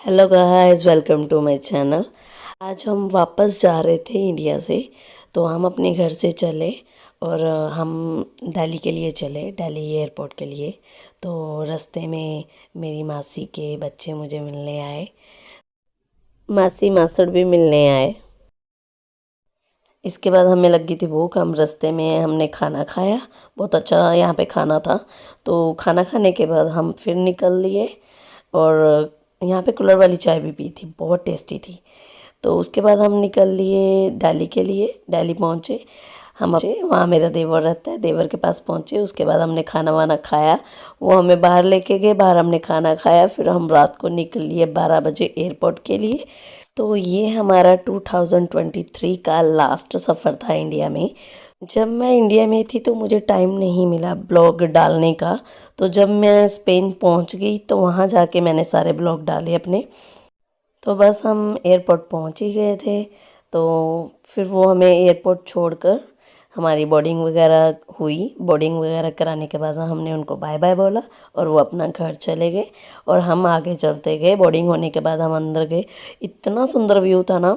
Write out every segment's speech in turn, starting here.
Hello guys, welcome to my channel. आज हम वापस जा रहे थे इंडिया से। तो हम अपने घर से चले और हम दिल्ली के लिए चले, दिल्ली एयरपोर्ट के लिए। तो रास्ते में मेरी मासी के बच्चे मुझे मिलने आए, मासी मासड़ भी मिलने आए। इसके बाद हमें लग गई थी भूख। हम रास्ते में हमने खाना खाया, बहुत अच्छा यहाँ पे खाना था। तो खाना खाने के बाद हम फिर निकल लिए और यहाँ पे कुल्हड़ वाली चाय भी पी थी, बहुत टेस्टी थी। तो उसके बाद हम निकल लिए दिल्ली के लिए। दिल्ली पहुँचे हम, वहाँ मेरा देवर रहता है, देवर के पास पहुँचे। उसके बाद हमने खाना वाना खाया, वो हमें बाहर लेके गए, बाहर हमने खाना खाया। फिर हम रात को निकल लिए 12 बजे एयरपोर्ट के लिए। तो ये हमारा 2023 का लास्ट सफ़र था इंडिया में। जब मैं इंडिया में थी तो मुझे टाइम नहीं मिला ब्लॉग डालने का। तो जब मैं स्पेन पहुंच गई तो वहां जाके मैंने सारे ब्लॉग डाले अपने। तो बस हम एयरपोर्ट पहुंच ही गए थे। तो फिर वो हमें एयरपोर्ट छोड़कर हमारी बोर्डिंग वगैरह हुई। बोर्डिंग वगैरह कराने के बाद हमने उनको बाय बाय बोला और वो अपना घर चले गए और हम आगे चलते गए। बोर्डिंग होने के बाद हम अंदर गए। इतना सुंदर व्यू था ना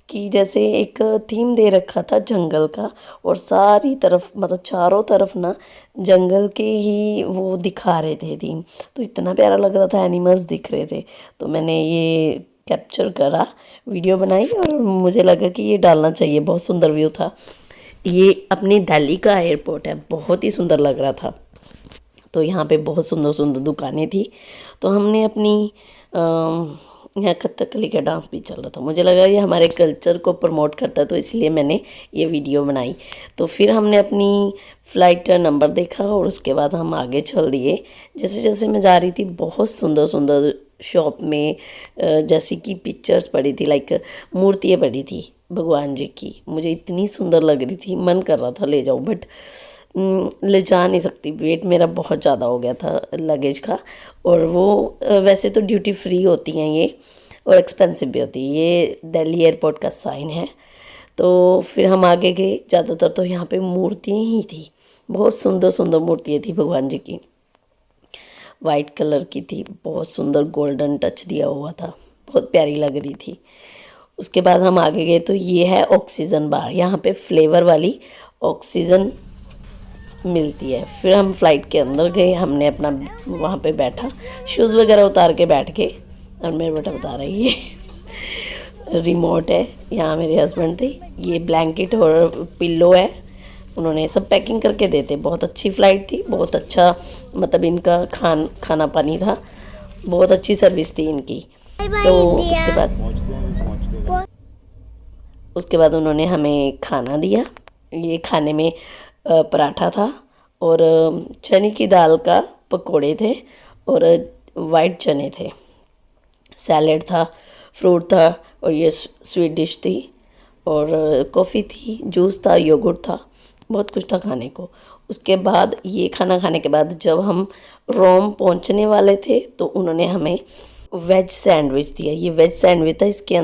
कि जैसे एक थीम दे रखा था जंगल का, और सारी तरफ मतलब चारों तरफ ना जंगल के ही वो दिखा रहे थे थीम। तो इतना प्यारा लग रहा था, एनिमल्स दिख रहे थे। तो मैंने ये कैप्चर करा, वीडियो बनाई और मुझे लगा कि ये डालना चाहिए। बहुत सुंदर व्यू था। ये अपनी दिल्ली का एयरपोर्ट है, बहुत ही सुंदर लग रहा था। तो यहाँ पे बहुत सुंदर सुंदर दुकानें थी। तो हमने अपनी यहाँ कथकली का डांस भी चल रहा था। मुझे लगा ये हमारे कल्चर को प्रमोट करता है, तो इसलिए मैंने ये वीडियो बनाई। तो फिर हमने अपनी फ़्लाइट का नंबर देखा और उसके बाद हम आगे चल दिए। जैसे जैसे मैं जा रही थी बहुत सुंदर सुंदर शॉप में जैसे कि पिक्चर्स पड़ी थी, लाइक मूर्तियाँ पड़ी थी भगवान जी की। मुझे इतनी सुंदर लग रही थी, मन कर रहा था ले जाऊँ, बट ले जा नहीं सकती, वेट मेरा बहुत ज़्यादा हो गया था लगेज का। और वो वैसे तो ड्यूटी फ्री होती हैं ये, और एक्सपेंसिव भी होती है। ये दिल्ली एयरपोर्ट का साइन है। तो फिर हम आगे गए। ज़्यादातर तो यहाँ पे मूर्तियाँ ही थी, बहुत सुंदर सुंदर मूर्तियाँ थी भगवान जी की। वाइट कलर की थी, बहुत सुंदर गोल्डन टच दिया हुआ था, बहुत प्यारी लग रही थी। उसके बाद हम आगे गए तो ये है ऑक्सीजन बार। यहाँ पे फ्लेवर वाली ऑक्सीजन मिलती है। फिर हम फ्लाइट के अंदर गए, हमने अपना वहाँ पे बैठा, शूज़ वगैरह उतार के बैठ गए। और मेरा बेटा बता रहा है ये रिमोट है। यहाँ मेरे हस्बैंड थे, ये ब्लैंकेट और पिल्लो है। उन्होंने सब पैकिंग करके देते। बहुत अच्छी फ़्लाइट थी, बहुत अच्छा मतलब इनका खाना पानी था, बहुत अच्छी सर्विस थी इनकी। तो उसके बाद उन्होंने हमें खाना दिया। ये खाने में पराठा था और चने की दाल का पकोड़े थे और वाइट चने थे, सैलेड था, फ्रूट था और ये स्वीट डिश थी और कॉफ़ी थी, जूस था, योगर्ट था, बहुत कुछ था खाने को। उसके बाद ये खाना खाने के बाद जब हम रोम पहुंचने वाले थे तो उन्होंने हमें वेज सैंडविच दिया। ये वेज सैंडविच था, इसके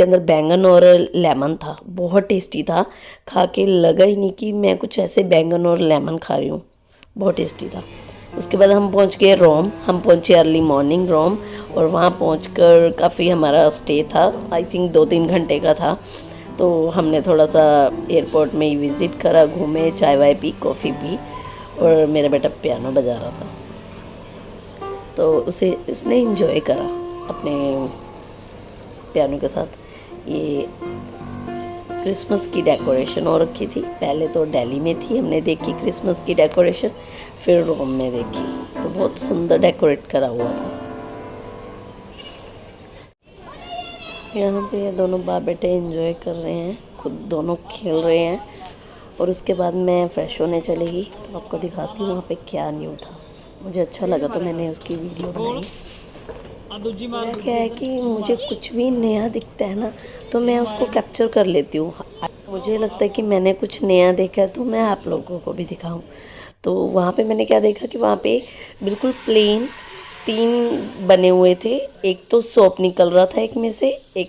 अंदर बैंगन और लेमन था, बहुत टेस्टी था। खा के लगा ही नहीं कि मैं कुछ ऐसे बैंगन और लेमन खा रही हूँ, बहुत टेस्टी था। उसके बाद हम पहुंच गए रोम। हम पहुंचे अर्ली मॉर्निंग रोम, और वहाँ पहुंचकर काफ़ी हमारा स्टे था, आई थिंक 2-3 घंटे का था। तो हमने थोड़ा सा एयरपोर्ट में ही विज़िट करा, घूमे, चाय वाय पी, कॉफ़ी पी, और मेरा बेटा पियानो बजा रहा था तो उसने इंजॉय करा अपने पियानो के साथ। ये क्रिसमस की डेकोरेशन हो रखी थी। पहले तो दिल्ली में थी, हमने देखी क्रिसमस की डेकोरेशन, फिर रोम में देखी, तो बहुत सुंदर डेकोरेट करा हुआ था। यहाँ पे ये दोनों बाप बेटे एंजॉय कर रहे हैं, खुद दोनों खेल रहे हैं। और उसके बाद मैं फ़्रेश होने चलेगी, तो आपको दिखाती हूँ वहाँ पे क्या न्यू था। मुझे अच्छा लगा तो मैंने उसकी वीडियो बनाई। मेरा क्या है कि मुझे कुछ भी नया दिखता है ना तो मैं उसको कैप्चर कर लेती हूँ। मुझे लगता है कि मैंने कुछ नया देखा है तो मैं आप लोगों को भी दिखाऊं। तो वहाँ पे मैंने क्या देखा कि वहाँ पे बिल्कुल प्लेन 3 बने हुए थे। एक तो सोप निकल रहा था, एक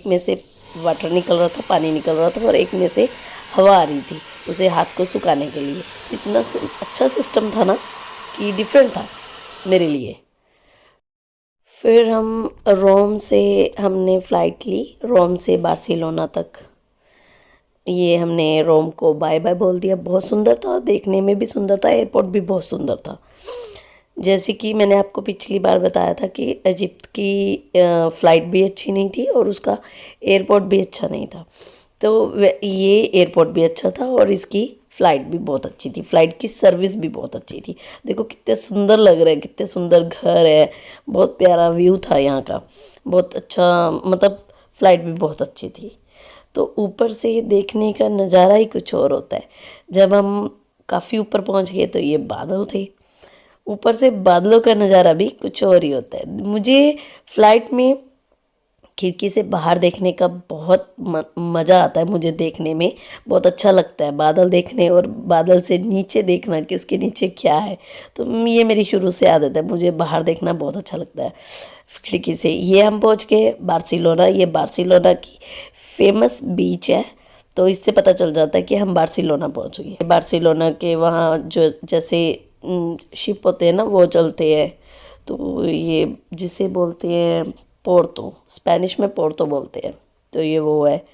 में से वाटर निकल रहा था, पानी निकल रहा था, और एक में से हवा आ रही थी उसे हाथ को सुखाने के लिए। इतना अच्छा सिस्टम था ना कि डिफरेंट था मेरे लिए। फिर हम रोम से हमने फ़्लाइट ली, रोम से बार्सिलोना तक। ये हमने रोम को बाय बाय बोल दिया। बहुत सुंदर था, देखने में भी सुंदर था, एयरपोर्ट भी बहुत सुंदर था। जैसे कि मैंने आपको पिछली बार बताया था कि इजिप्ट की फ़्लाइट भी अच्छी नहीं थी और उसका एयरपोर्ट भी अच्छा नहीं था। तो ये एयरपोर्ट भी अच्छा था और इसकी फ़्लाइट भी बहुत अच्छी थी। फ़्लाइट की सर्विस भी बहुत अच्छी थी। देखो कितने सुंदर लग रहे हैं, कितने सुंदर घर है, बहुत प्यारा व्यू था यहाँ का, बहुत अच्छा, मतलब फ़्लाइट भी बहुत अच्छी थी। तो ऊपर से देखने का नज़ारा ही कुछ और होता है। जब हम काफ़ी ऊपर पहुँच गए तो ये बादल थे, ऊपर से बादलों का नज़ारा भी कुछ और ही होता है। मुझे फ़्लाइट में खिड़की से बाहर देखने का बहुत मज़ा आता है, मुझे देखने में बहुत अच्छा लगता है बादल देखने और बादल से नीचे देखना कि उसके नीचे क्या है। तो ये मेरी शुरू से आदत है, मुझे बाहर देखना बहुत अच्छा लगता है खिड़की से। ये हम पहुंच गए बार्सिलोना। ये बार्सिलोना की फेमस बीच है, तो इससे पता चल जाता है कि हम बार्सिलोना पहुंच गए। बार्सिलोना के वहाँ जो जैसे शिप होते हैं ना वो चलते हैं, तो ये जिसे बोलते हैं पोर्तो, स्पेनिश में पोर्तो बोलते हैं। तो ये वो है,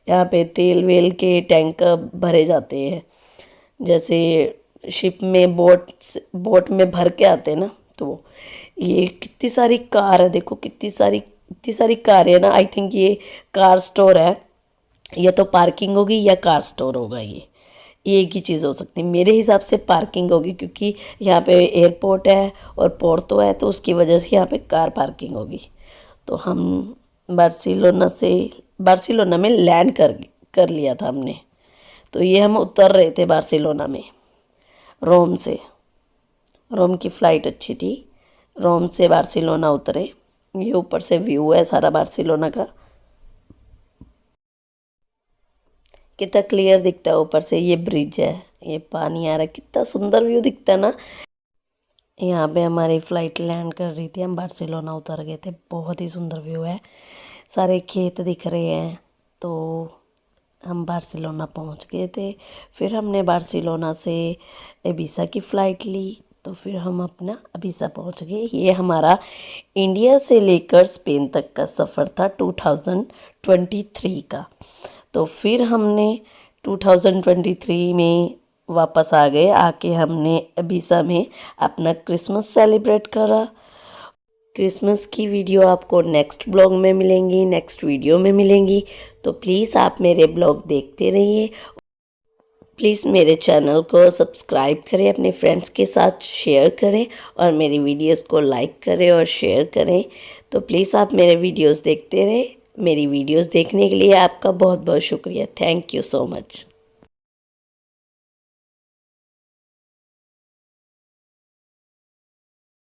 यहाँ पे तेल वेल के टैंक भरे जाते हैं, जैसे शिप में बोट में भर के आते हैं ना, तो ये कितनी सारी कार है, देखो कितनी सारी कार है ना। आई थिंक ये कार स्टोर है, या तो पार्किंग होगी या कार स्टोर होगा। ये एक ही चीज़ हो सकती है, मेरे हिसाब से पार्किंग होगी, क्योंकि यहाँ पे एयरपोर्ट है और पोर्तो है, तो उसकी वजह से यहाँ पे कार पार्किंग होगी। तो हम बार्सिलोना में लैंड कर लिया था हमने। तो ये हम उतर रहे थे बार्सिलोना में, रोम से। रोम की फ़्लाइट अच्छी थी, रोम से बार्सिलोना उतरे। ये ऊपर से व्यू है सारा बार्सिलोना का, कितना क्लियर दिखता है ऊपर से। ये ब्रिज है, ये पानी आ रहा है, कितना सुंदर व्यू दिखता है ना। यहाँ पे हमारी फ़्लाइट लैंड कर रही थी, हम बार्सिलोना उतर गए थे। बहुत ही सुंदर व्यू है, सारे खेत दिख रहे हैं। तो हम बार्सिलोना पहुँच गए थे। फिर हमने बार्सिलोना से इबिजा की फ़्लाइट ली, तो फिर हम अपना इबिजा पहुँच गए। ये हमारा इंडिया से लेकर स्पेन तक का सफ़र था 2023 का। तो फिर हमने 2023 में वापस आ गए। आके हमने इबिजा में अपना क्रिसमस सेलिब्रेट करा। क्रिसमस की वीडियो आपको नेक्स्ट ब्लॉग में मिलेंगी, नेक्स्ट वीडियो में मिलेंगी। तो प्लीज़ आप मेरे ब्लॉग देखते रहिए। प्लीज़ मेरे चैनल को सब्सक्राइब करें, अपने फ्रेंड्स के साथ शेयर करें और मेरी वीडियोस को लाइक करें और शेयर करें। तो प्लीज़ आप मेरे वीडियोस देखते रहें। मेरी वीडियोस देखने के लिए आपका बहुत बहुत शुक्रिया। Thank you so much.